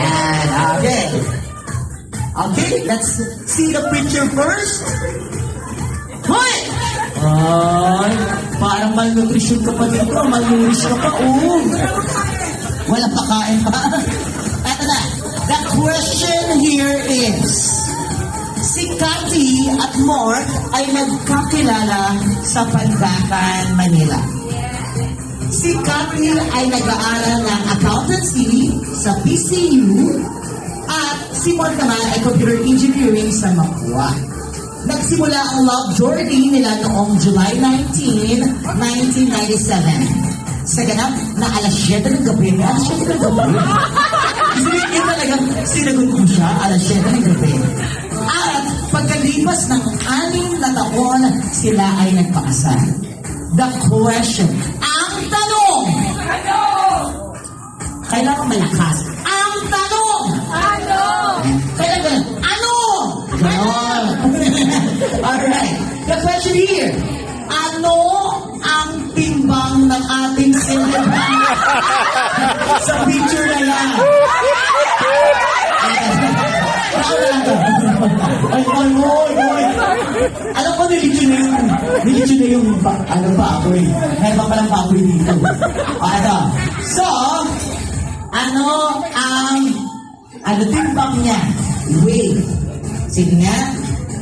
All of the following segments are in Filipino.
Ayan, okay. Okay, let's see the picture first. Hoy! Ay, parang malnutrition ka pa dito. Malnourished ka pa. Walang pakain pa. Eto na. The question here is, si Cathy at Mark ay nagkakilala sa Pandakan, Manila. Si Cathy ay nag-aaral ng accountancy sa PCU at si Mark naman ay computer engineering sa Mapua. Nagsimula ang love journey nila noong July 19, 1997. Sa ganap na alas 7 ng gabi. Alas 7 ng gabi? Yun talagang sinagot ko siya, alas 7 ng gabi. At pagkalipas ng 6 na taon, sila ay nagpakasal. The question, ang tanong! Kailangan malakas. Ang tanong! Kailangan, ano? Ganon. Alright. The question here, ano ang timbang ng ating celebrity sa picture na yan? Ay. Alam ko, nilitsyo na yung baboy. Meron pa palang baboy dito. So, ano timbang niya? Wait. Sige nga,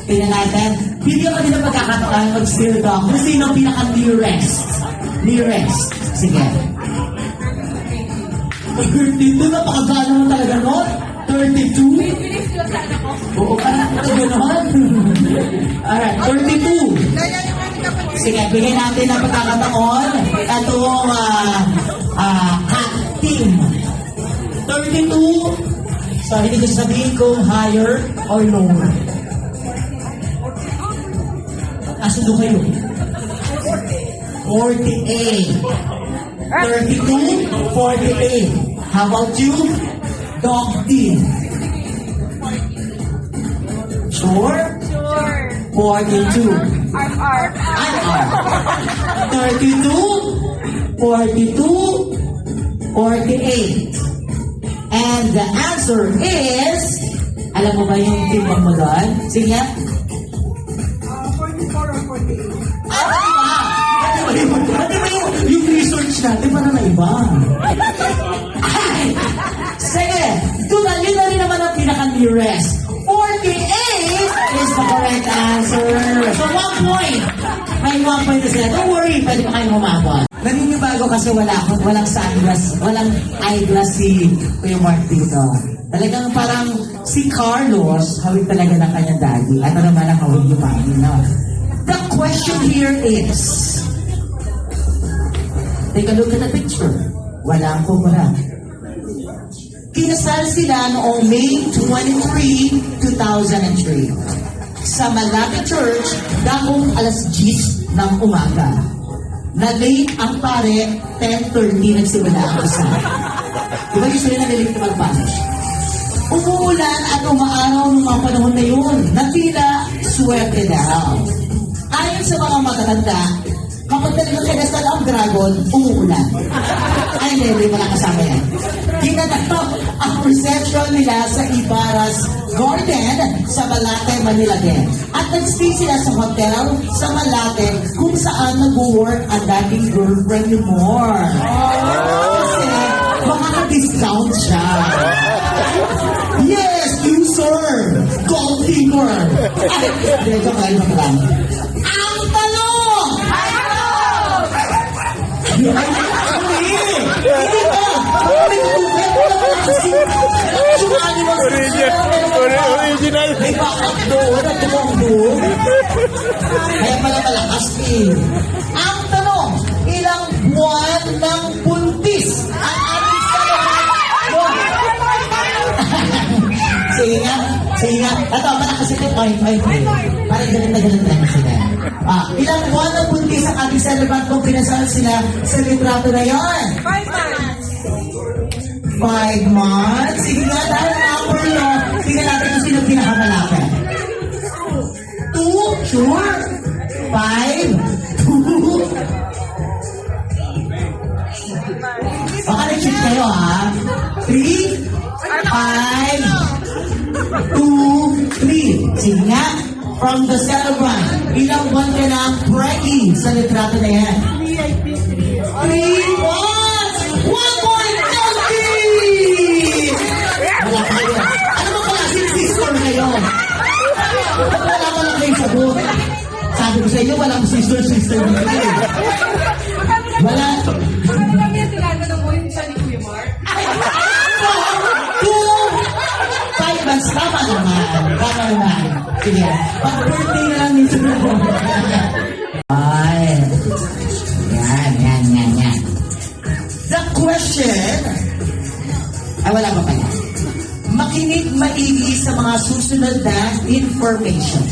tingnan natin. Bigyan ko din ang pagkakataon mag-steal ko kung sino ang pinaka-nearest. Nearest. Sige. Dito, napakagano mo talaga nun. 32? Oo, parang ito gano'n. Alright, 32. Sige, bigyan natin ang pagkakataon. Itong cat team. 32. So, hindi ko sabihin kung higher or lower. Asundo kayo. 48. 32, 48. How about you? Dog team. Sure? 42. R. 32, 42, 48. And the answer is, alam mo ba yung timbang mo doon? Sige nga. 44 or 48. Di ba yung research natin para na iba? Sige, tunalin na rin naman ang pinaka-nearest. 48 is the correct answer. So 1 point. May 1 point na sila. Don't worry, pwede pa kayong humabot. Naninibago kasi walang sunglass, walang eyeglass si Kuya Mark dito. Talagang parang si Carlos, hawig talaga ng kanyang daddy. Ano naman ang hawig yung mami, no? The question here is, take a look at the picture. Walang kumura. Kinasal sila noong May 23, 2003 sa Malate Church, dakong alas 10 ng umaga. Na-late ang pare, 10:30 nagsimula ang kasal. Diba usually na-late na mag-parish? Umuulan at umaaraw ng mga panahon na yun. Natila, swerte daw. Ayon sa mga matatanda, kapag talagang kinasal ang dragon, umuulan. Ay, hindi mo lang kasama yan. Ginanap ang reception nila sa Ibarra's Garden sa Malate, Manila din. At nag-stay sila sa hotel sa Malate kung saan nag-work ang dating girlfriend ni Moore. Kasi makaka-discount siya. Yes, you sir! Gold digger! Ay, joke lang. Ang tanong! Hindi ba? Original. May bakit doon at tumong. Kaya pala malakas eh. Ang tanong, ilang buwan ng buntis ang ating salamat? Sige nga. Ito, malakas ito, point. Parang galit na sila. Ilang buwan ng buntis ang ating salamat kung pinasal sila sa litrato na yon? 5 months. 5 months? Sige nga, dahil number no. Tingnan natin kung sino pinakamalapit. 2? Sure? 5? 2? Baka na-check kayo, ha? 3? 5, 2, 3. Sige nga. From the celebrant, ilang buwan ka na preggy sa litrato na yan? 3 months! 1 point, Chelsea! Wala kayo. Ano ba pala sister kayo? Wala pa lang kayo sagot. Sabi ko sa inyo, walang sister dito. Wala. Kami yung tinatanong mo yung siya ni Kuya Mark. 5 months, tama naman. Tama naman. Sige, pag-birthday na lang nito. Ay. Yan. The question, ay wala pa pala. Makinig maigi sa mga susunod na information.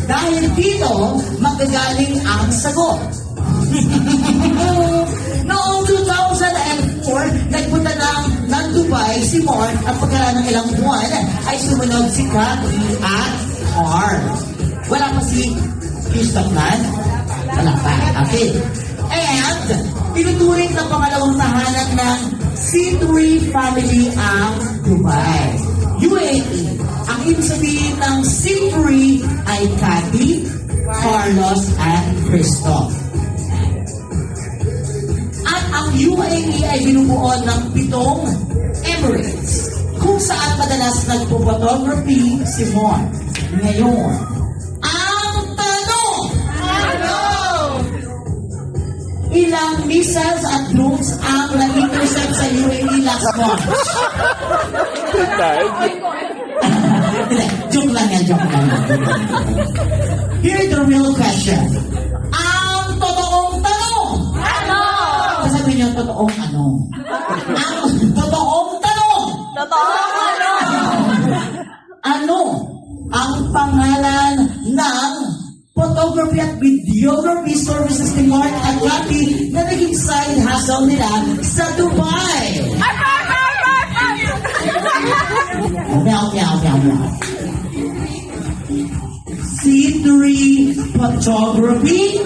Dahil dito, magagaling ang sagot. Noong 2004, nagpunta ng Dubai si Mark at pagkaraan ng ilang buwan ay sumunod si Kathy at R. Wala pa si Christoph Nan? Wala pa. Okay. And, tinuturing ng pangalawang tahanan ng C3 family ang Dubai. UAE. Ang ibig sabihin ng C3 ay Kathy, Carlos, at Christoph. At ang UAE ay binubuo ng 7 Emirates, kung saan madalas nagpo-photography si Mon. Ngayon, ang tanong! Ilang missiles at drones ang na-intercept sa UAE last month? Joke lang yan. Here's the real question. Ang totoong tanong! Sasabihin niyo, totoong ano? Ang totoong tanong! Ano ang pangalan ng photography at videography services ni Mark at Kathy na naging side hustle nila sa Dubai? Meow. C3 photography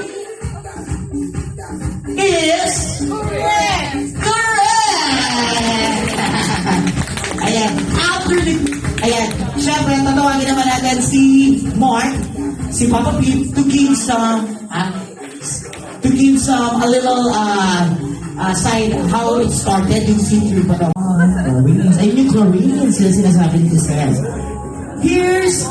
is correct! Ayan, syempre, tatawagin naman natin si Mark, si Papa Pete, to give a little side how it started yung C3 photography. Chlorines. Ayun yung chlorines sila sinasabi ni Giselle. Here's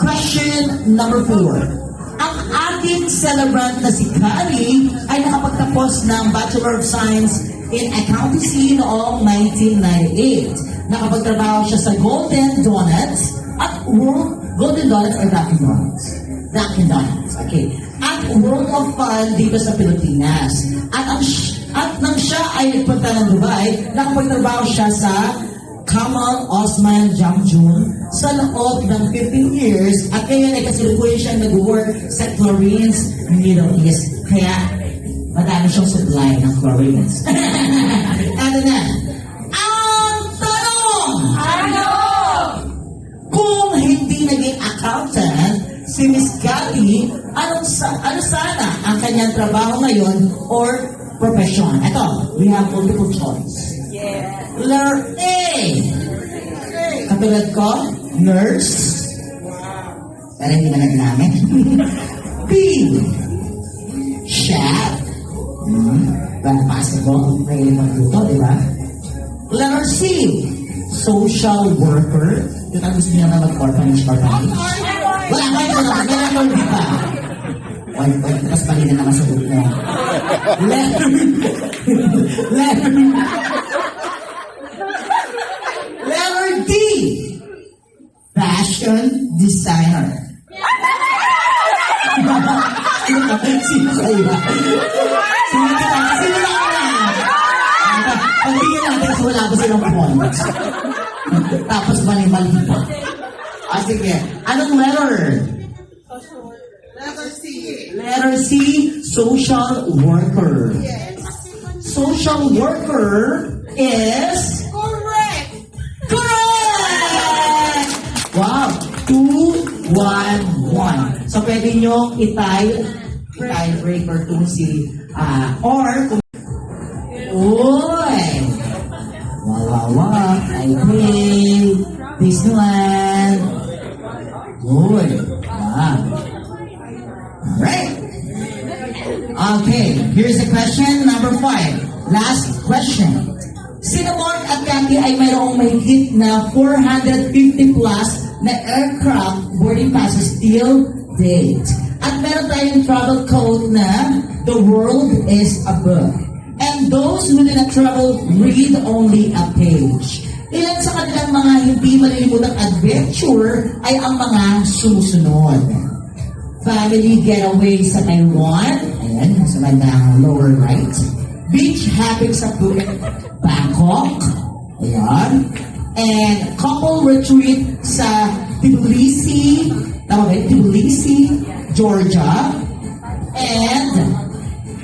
question number 4. Ang ating celebrant na si Kari ay nakapagtapos ng Bachelor of Science in Accountancy noong 1998. Nakapagtrabaho siya sa Golden Donuts at Golden Donuts or Dunkin' Donuts? Dunkin' Donuts. Okay. At World of Fun dito sa Pilipinas. At nang siya ay nagpunta ng Dubai, nakapagtrabaho siya sa Kamal Osman Jamjun sa loob ng 15 years at ngayon ay kasalukuyan siya nag-work sa Chlorines Middle East. Kaya madami siyang supply ng Chlorines. Ano na? Ang tanong! Kung hindi naging accountant, si Miss Kathy, ano sana ang kanyang trabaho ngayon or profession? Ito, we have multiple choice. Letter A. Katulad ko, nurse. Pero hindi na namin. B. Chef. Well, possible. May magluto, di ba? Letter C. Social worker. Yung ang gusto niya na mag-orphanage. Wala kayo na. Letter D pa. Tapos pali na naman sa buko. Letter D. Fashion designer. Sino kayo? Sino na? Pagtingin natin sa wala ba silang points. Tapos mali-mali pa. Sige. Anong letter? Letter C, social worker. Social worker is correct! Wow! 2, 1, 1. So, pwede nyo tie-breaker to si, or, uy! Wow. I think, Disneyland. Good. Yeah. Alright. Okay, here's the question number 5. Last question. Sino Mark at Cathy ay mayroong mahigit na 450 plus na aircraft boarding passes till date. At meron tayong travel code na the world is a book. And those who do not travel read only a page. Ilan sa kanilang mga hindi malilimutang adventure ay ang mga sumusunod. Family getaway sa Taiwan. Ayan, nasa bandang lower right. Beach hopping sa Bangkok. Ayan. And couple retreat sa Tbilisi. Tama ba? Tbilisi, Georgia. And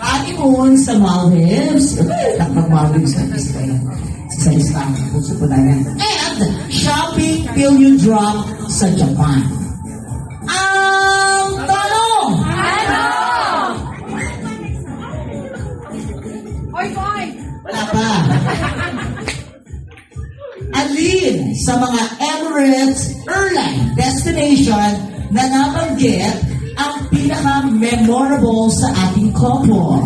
honeymoon sa Maldives. Takpag Maldives sa listahan. Puso po namin. And shopping till you drop sa Japan. Ang tanong! Oy, boy! Wala pa. Alin sa mga Emirates airline destination na nabanggit ang pinaka-memorable sa ating couple?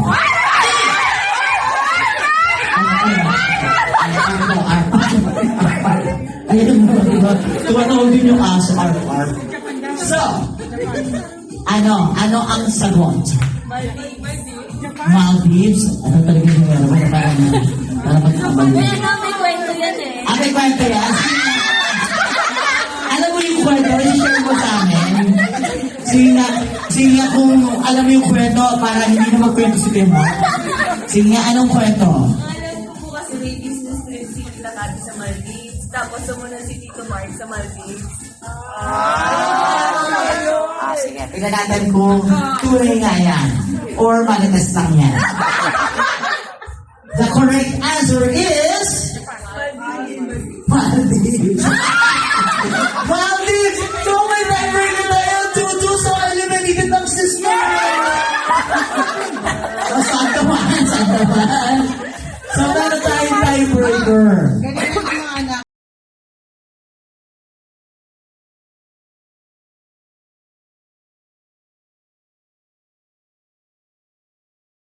Ayun mo, diba? Tumatawag din yung aso, arf. So, ano ang sagot? Maldives? Ano talaga yung meron? Para magkamali. May kwento yan eh. May kwento yan? Alam mo yung kwento, i-share mo sa amin. Sige nga kung alam mo yung kwento para hindi na magkwento si Temo. Sige nga, anong kwento? Alam ko po kasi may business trip si Tita Cathy sa Maldives. Tapos sumunod si Tito Mark sa Maldives. Sige, tingnan natin kung tunay nga yan or malitas lang yan. The correct answer is Maldives. Maldives! So may tiebreaker tayo. 2-2 so eliminated ng sister. So saan naman? So meron tayong tiebreaker.